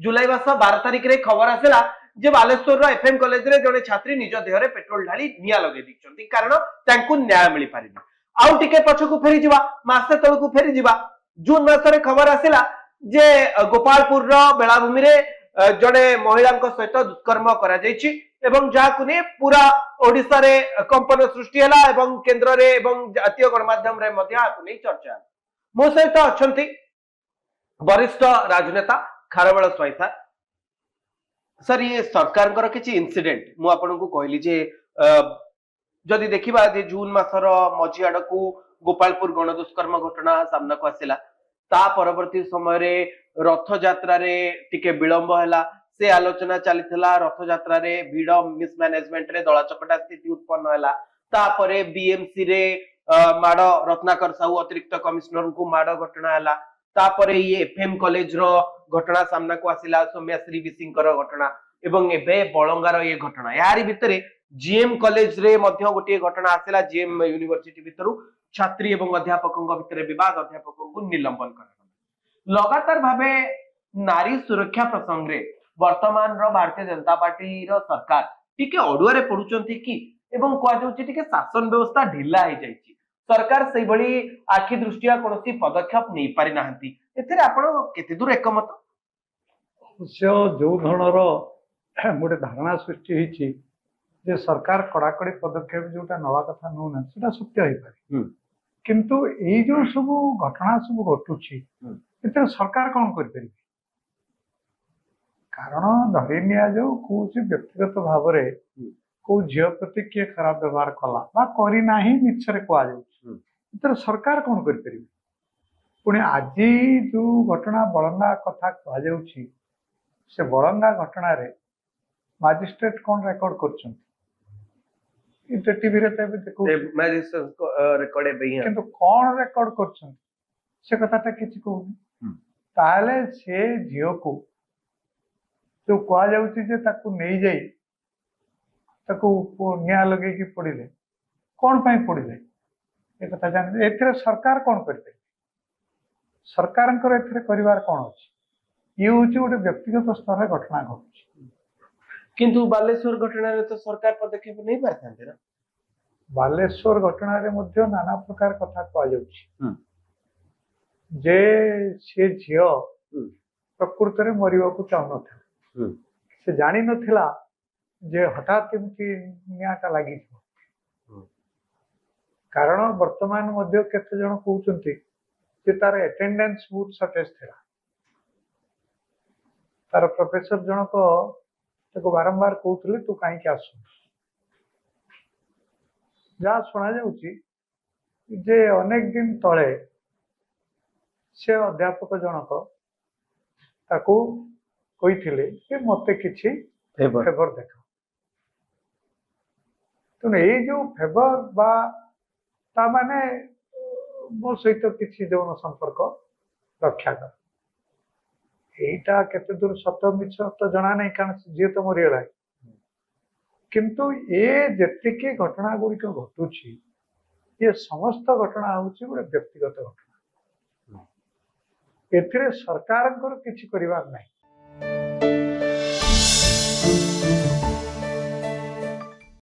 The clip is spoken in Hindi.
जुलाई मास 12 तारिख रे खबर आसला जे बालेश्वर रो एफएम कॉलेज रे जने छात्री निज देहरे पेट्रोल ढाली निया लगे दिछंती कारण तांकु न्याय मिली पारिनी। आउ टिके पछकु फेरी जिबा मासे तळकु फेरी जिबा जून मास रे खबर आसला जे गोपालपुर रो बेलाभूमि रे जड़े महिला सहित दुष्कर्म करा जायछि एवं जाकु ने पूरा ओडिसा रे कंपन सृष्टि हला एवं केंद्र रे एवं जातीय गणमाध्यम रे मध्य आकु नै चर्चा। मो सहित अछंती वरिष्ठ राजनेता खारबेल स्वाई सर ये सरकार किसी इनसीडेंट मु आपन को कहली जे जदि देखिबा जे जून मासर मझी आड़ को गोपालपुर गण दुष्कर्म घटना सामना को आसिला ता परवर्ती समय रे रथ यात्रा रे टिके विलंब हैला से आलोचना चलीथिला रथ यात्रा रे भीड़ मिसमैनेजमेंट रे दला चकटा स्थिति उत्पन्न हैला तापरे बीएमसी रे माड़ रत्नाकर साहू अतिरिक्त कमिश्नर को माड़ घटना हैला तापरे ये एफएम कॉलेज रो घटना सामना को आसिला सौम्याश्री विसिंकर घटना एवं एबे बळंगार ये घटना यारी भितरे जीएम कॉलेज रे मध्य गोटे घटना आसिला जीएम यूनिवर्सिटी भितरु छात्री एवं अध्यापकों भितर विवाद अध्यापकों को निलंबन कर लगातार भावे नारी सुरक्षा प्रसंग रे वर्तमान रो भारतीय जनता पार्टी रो सरकार टिके अडुआरे पडुचंती कि एवं कुआ जाउची टिके शासन व्यवस्था ढिला हो जाइछि सरकार से भली आखि दृष्टिया कोनोसी पदक्षेप नै पारि नाहंती एथिरे आपण केते दूर एकमत जो धरणर गोटे धारणा सृष्टि होती जे सरकार कड़ाकड़ी पदक्षेप जोटा नवा कथा नौना सेटा सत्य हो पारे किंतु ये जो सब घटना सब घटुची सरकार कौन कर कारण धरी निया जाऊ कौन व्यक्तिगत भाव में कौ झील प्रति किए खराब व्यवहार कला करना मिछरे कह सरकार कौन कर पुणी आज जो घटना बड़ंगा कथा कह से बड़ंगा घटना रे मजिस्ट्रेट कौन रेकर्ड कर टीवी किंतु कौन रेकर्ड कर से कथाटा किसी कहूनी ताले से झील को जो कह नहीं जाई निया लगे कि पड़े कौन पाई पड़े ये कथा जान ए सरकार कौन कर सरकार करिवार कौन अच्छी ये हूँ गोटे व्यक्तिगत स्तर में घटना घटुची किंतु बालेश्वर घटना रे तो सरकार पदक्षेप नहीं पारथांते ना बालेश्वर घटना रे मध्य नाना प्रकार कथा कह जाउची जे से झियो प्रकृत रे मरिबा को चाहू न से जानी नथिला जे हठात एमती नियाटा लगी कारण वर्तमान मध्य केते जन कहउचंती जे तार अटेंडेंस बहुत शॉर्टेज थिला तार प्रोफेसर जनक ताको बारंबार कहते तू कहीं आसु जहाँ शुणा जाउची जे अनेक दिन तले से अध्यापक जनक ताको कही कि मते किछि फेवर देख तेणु ये जो फेवर बा ता माने मो सहित किछि जौन संपर्क रक्षा कर एटा केते दूर सत मिछ तो जना नहीं कारण जी तो मरीगला किंतु ये जेतिकी घटना गुड़िक घटुची ये समस्त घटना हूँ गोटे व्यक्तिगत घटना एथिरे सरकार किछि करिवार नहीं